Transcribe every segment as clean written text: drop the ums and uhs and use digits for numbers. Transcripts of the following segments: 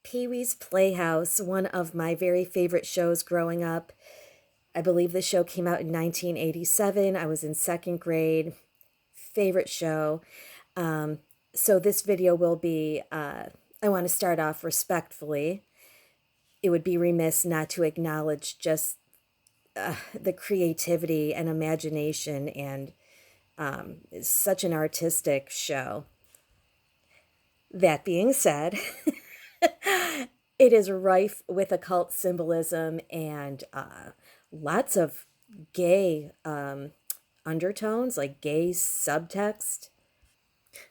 Pee-wee's Playhouse, one of my very favorite shows growing up. I believe the show came out in 1987. I was in second grade. Favorite show. So this video will be, I want to start off respectfully. It would be remiss not to acknowledge just the creativity and imagination, and it's such an artistic show. That being said, it is rife with occult symbolism and lots of gay undertones, like gay subtext.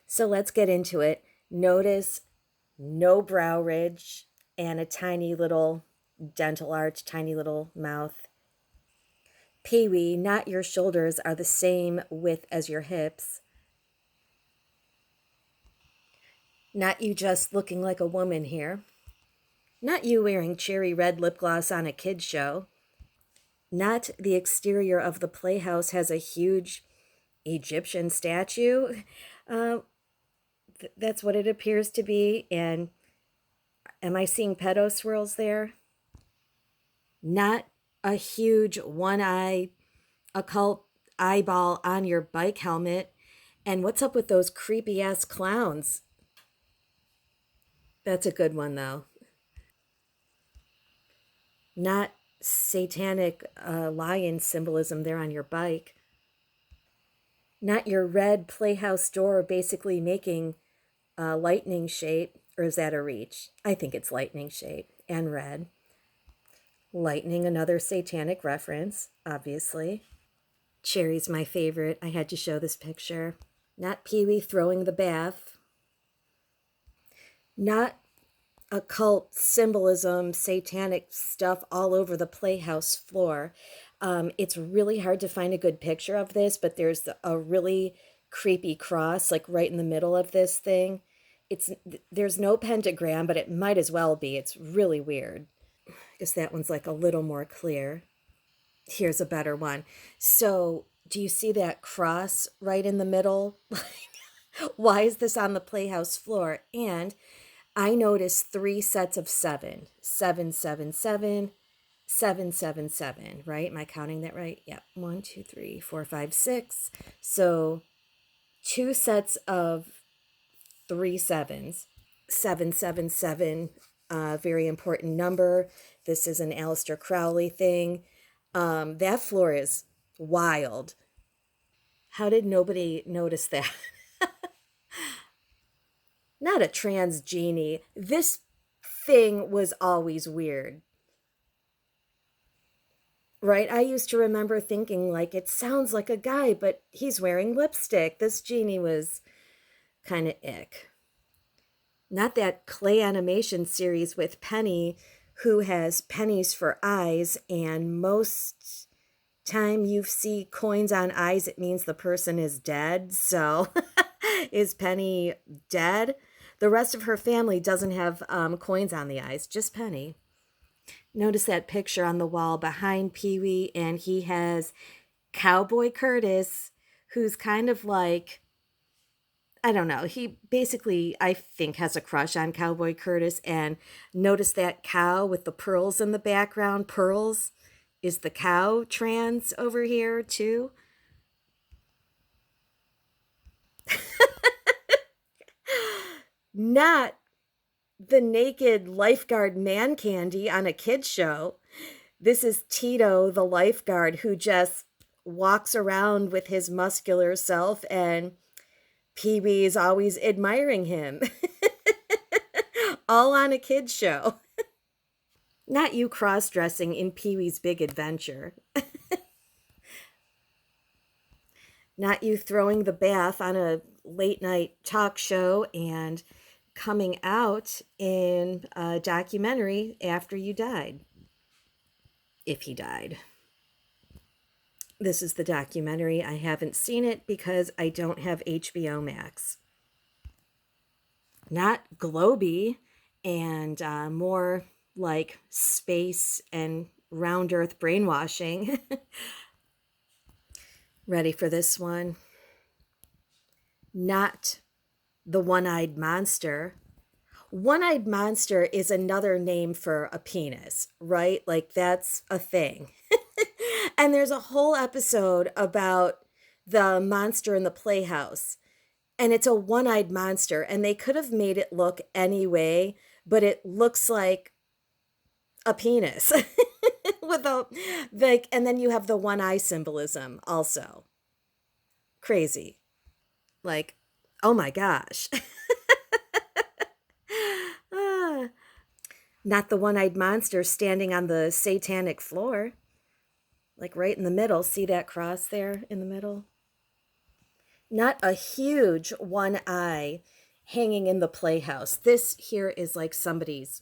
So let's get into it. Notice no brow ridge and a tiny little dental arch, tiny little mouth. Pee-wee, not your shoulders are the same width as your hips. Not you just looking like a woman here. Not you wearing cherry red lip gloss on a kid's show. Not the exterior of the playhouse has a huge Egyptian statue. That's what it appears to be. And am I seeing pedo swirls there? Not a huge one-eye occult eyeball on your bike helmet. And what's up with those creepy-ass clowns? That's a good one, though. Not satanic lion symbolism there on your bike. Not your red playhouse door basically making a lightning shape. Or is that a reach? I think it's lightning shape and red. Lightning, another satanic reference, obviously. Cherry's my favorite. I had to show this picture. Not Pee-wee throwing the bath. Not occult symbolism, satanic stuff all over the playhouse floor. It's really hard to find a good picture of this, but there's a really creepy cross like right in the middle of this thing. There's no pentagram, but it might as well be. It's really weird. I guess that one's like a little more clear. Here's a better one. So do you see that cross right in the middle? Why is this on the playhouse floor? And I noticed 3 sets of 7. 7, 7, 7, 7, 7, 7, right? Am I counting that right? Yep. 1, 2, 3, 4, 5, 6. So 2 sets of 3 sevens. 7, 7, 7, very important number. This is an Aleister Crowley thing. That floor is wild. How did nobody notice that? Not a trans genie. This thing was always weird. Right? I used to remember thinking, like, it sounds like a guy, but he's wearing lipstick. This genie was kind of ick. Not that clay animation series with Penny, who has pennies for eyes, and most time you see coins on eyes, it means the person is dead. So is Penny dead? The rest of her family doesn't have coins on the eyes, just Penny. Notice that picture on the wall behind Pee-wee, and he has Cowboy Curtis, who's kind of like, I don't know, he basically, I think, has a crush on Cowboy Curtis. And notice that cow with the pearls in the background. Pearls, is the cow trans over here too? Not the naked lifeguard man candy on a kid's show. This is Tito, the lifeguard, who just walks around with his muscular self, and Pee-wee is always admiring him. All on a kid's show. Not you cross-dressing in Pee-wee's Big Adventure. Not you throwing the bath on a late-night talk show and coming out in a documentary after you died. If he died. This is the documentary. I haven't seen it because I don't have HBO Max. Not globy and more like space and round earth brainwashing. Ready for this one? Not the one-eyed monster. One-eyed monster is another name for a penis, right? Like that's a thing. And there's a whole episode about the monster in the playhouse. And it's a one-eyed monster, and they could have made it look any way, but it looks like a penis. With a like, and then you have the one eye symbolism also. Crazy. Like, oh my gosh. Ah, not the one-eyed monster standing on the satanic floor, like right in the middle. See that cross there in the middle? Not a huge one eye hanging in the playhouse. This here is like somebody's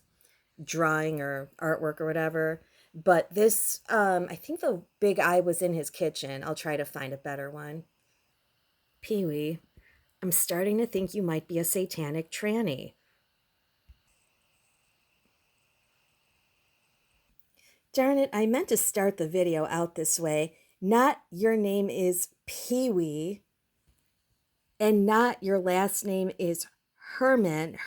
drawing or artwork or whatever. But this, I think the big eye was in his kitchen. I'll try to find a better one. Pee-wee, I'm starting to think you might be a satanic tranny. Darn it, I meant to start the video out this way. Not your name is Pee-wee, and not your last name is Herman.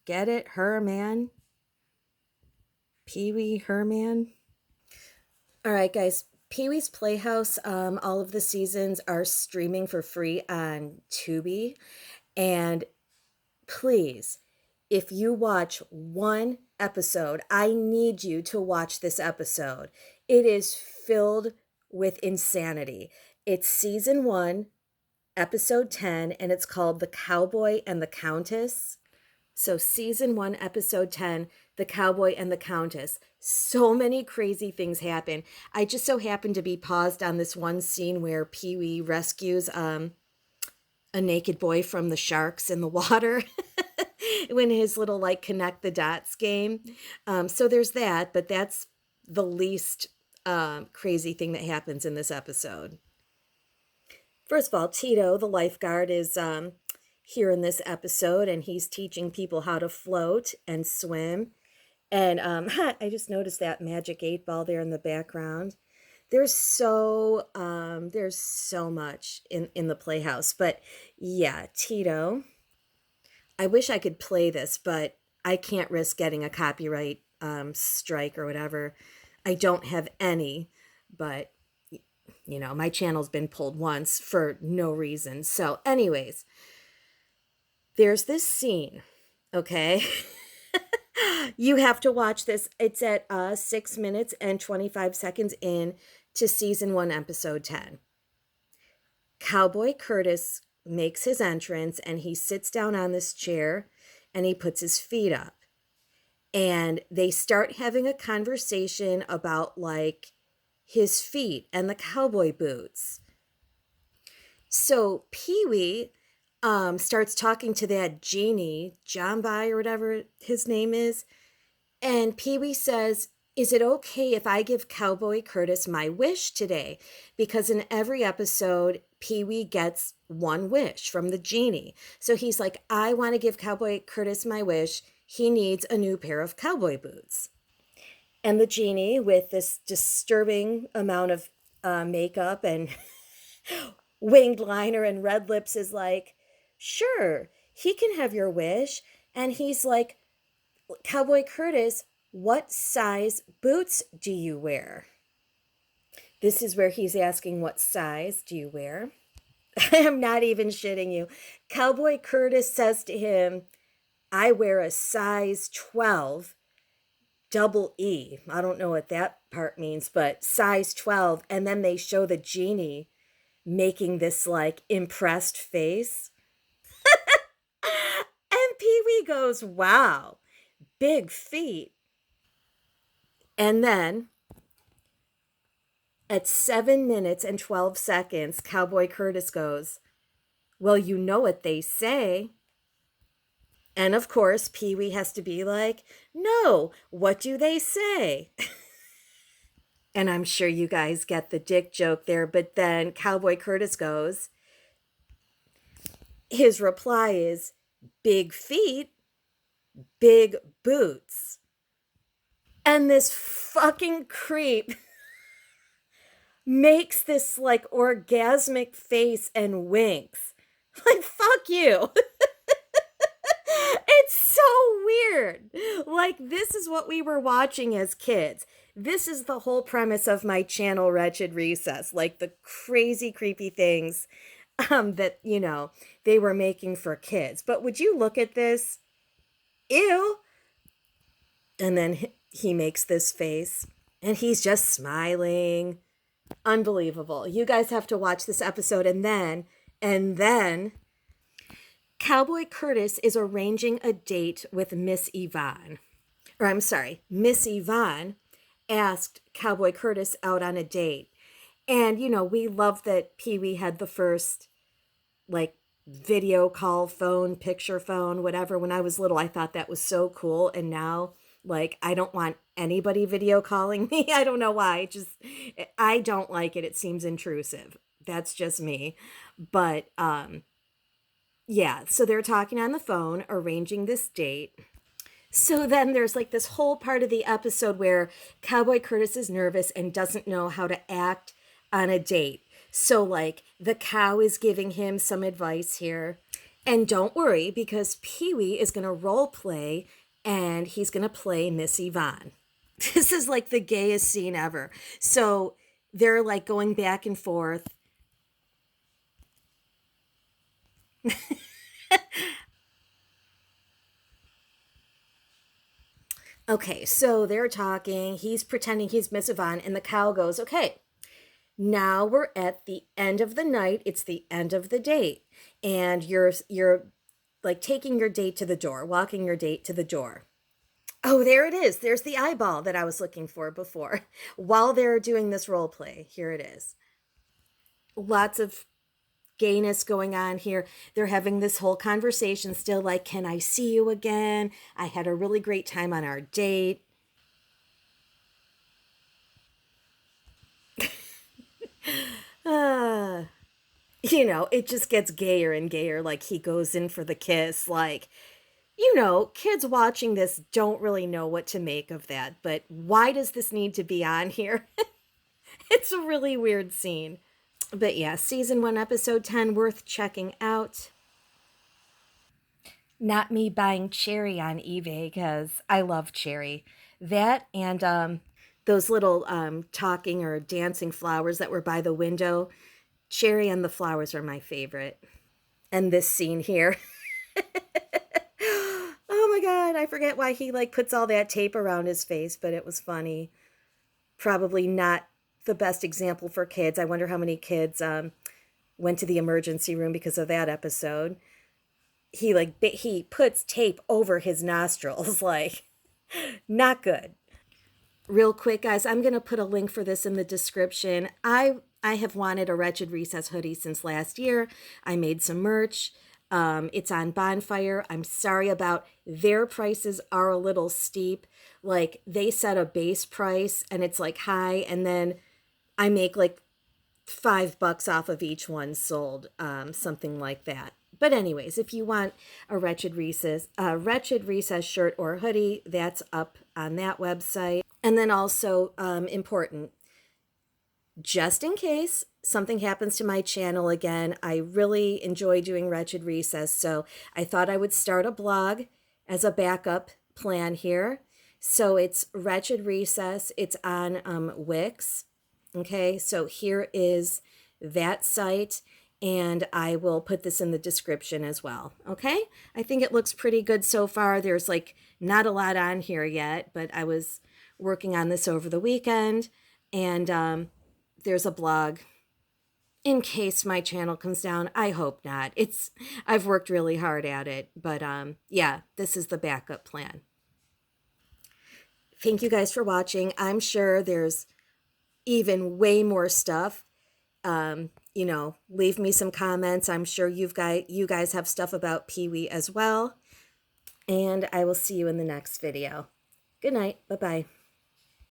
Get it? Herman? Pee-wee Herman? All right, guys. Pee-wee's Playhouse, all of the seasons are streaming for free on Tubi. And please, if you watch one episode, I need you to watch this episode. It is filled with insanity. It's season 1, episode 10, and it's called The Cowboy and the Countess. So, season 1, episode 10, The Cowboy and the Countess. So many crazy things happen. I just so happened to be paused on this one scene where Pee-wee rescues a naked boy from the sharks in the water when his little like connect the dots game. So there's that, but that's the least crazy thing that happens in this episode. First of all, Tito, the lifeguard, is here in this episode, and he's teaching people how to float and swim. And I just noticed that magic 8 ball there in the background. There's so much in the playhouse. But yeah, Tito. I wish I could play this, but I can't risk getting a copyright strike or whatever. I don't have any, but you know, my channel's been pulled once for no reason. So, anyways, there's this scene, okay? You have to watch this. It's at 6 minutes and 25 seconds in to season 1, episode 10. Cowboy Curtis makes his entrance and he sits down on this chair and he puts his feet up. And they start having a conversation about like his feet and the cowboy boots. So Pee-wee starts talking to that genie, Jambai or whatever his name is. And Pee-wee says, is it okay if I give Cowboy Curtis my wish today? Because in every episode, Pee-wee gets one wish from the genie. So he's like, I want to give Cowboy Curtis my wish. He needs a new pair of cowboy boots. And the genie, with this disturbing amount of makeup and winged liner and red lips, is like, sure, he can have your wish. And he's like, Cowboy Curtis, what size boots do you wear? This is where he's asking, what size do you wear? I'm not even shitting you. Cowboy Curtis says to him, I wear a size 12, double E. I don't know what that part means, but size 12. And then they show the genie making this like impressed face. And Pee-wee goes, wow, big feet. And then at 7 minutes and 12 seconds, Cowboy Curtis goes, well, you know what they say. And of course, Pee-wee has to be like, no, what do they say? And I'm sure you guys get the dick joke there, but then Cowboy Curtis goes, his reply is, big feet, big boots. And this fucking creep makes this like orgasmic face and winks. Like, fuck you. Like, this is what we were watching as kids. This is the whole premise of my channel, Wretched Recess. Like, the crazy, creepy things that, they were making for kids. But would you look at this? Ew. And then he makes this face. And he's just smiling. Unbelievable. You guys have to watch this episode. And then Cowboy Curtis is arranging a date with Miss Yvonne. Or I'm sorry, Miss Yvonne asked Cowboy Curtis out on a date. And, we love that Pee Wee had the first, like, video call phone, picture phone, whatever. When I was little, I thought that was so cool. And now, like, I don't want anybody video calling me. I don't know why. I don't like it. It seems intrusive. That's just me. But, yeah, so they're talking on the phone, arranging this date. So then there's like this whole part of the episode where Cowboy Curtis is nervous and doesn't know how to act on a date. So, like, the cow is giving him some advice here. And don't worry, because Pee Wee is going to role play and he's going to play Miss Yvonne. This is like the gayest scene ever. So they're like going back and forth. Okay, so they're talking. He's pretending he's Miss Yvonne, and the cow goes, okay, now we're at the end of the night. It's the end of the date. And you're like taking your date to the door, walking your date to the door. Oh, there it is. There's the eyeball that I was looking for before. While they're doing this role play, here it is. Lots of gayness going on here. They're having this whole conversation still, like, can I see you again? I had a really great time on our date. uh, it just gets gayer and gayer. Like, he goes in for the kiss. Like, kids watching this don't really know what to make of that. But why does this need to be on here? It's a really weird scene. But yeah, season 1, episode 10, worth checking out. Not me buying cherry on eBay because I love cherry. That and those little talking or dancing flowers that were by the window. Cherry and the flowers are my favorite. And this scene here. Oh my God, I forget why he like puts all that tape around his face, but it was funny. Probably not the best example for kids. I wonder how many kids went to the emergency room because of that episode. He puts tape over his nostrils, like, not good. Real quick, guys, I'm going to put a link for this in the description. I have wanted a Wretched Recess hoodie since last year. I made some merch. It's on Bonfire. I'm sorry about their prices are a little steep. Like, they set a base price and it's like high, and then I make like $5 off of each one sold, something like that. But anyways, if you want a Wretched Recess shirt or hoodie, that's up on that website. And then also, important, just in case something happens to my channel again, I really enjoy doing Wretched Recess, so I thought I would start a blog as a backup plan here. So it's Wretched Recess. It's on Wix. Okay, so here is that site, and I will put this in the description as well. Okay, I think it looks pretty good so far. There's like not a lot on here yet, but I was working on this over the weekend, and there's a blog in case my channel comes down. I hope not. I've worked really hard at it, but yeah, this is the backup plan. Thank you guys for watching. I'm sure there's even way more stuff. Leave me some comments. I'm sure you guys have stuff about Pee Wee as well. And I will see you in the next video. Good night. Bye-bye.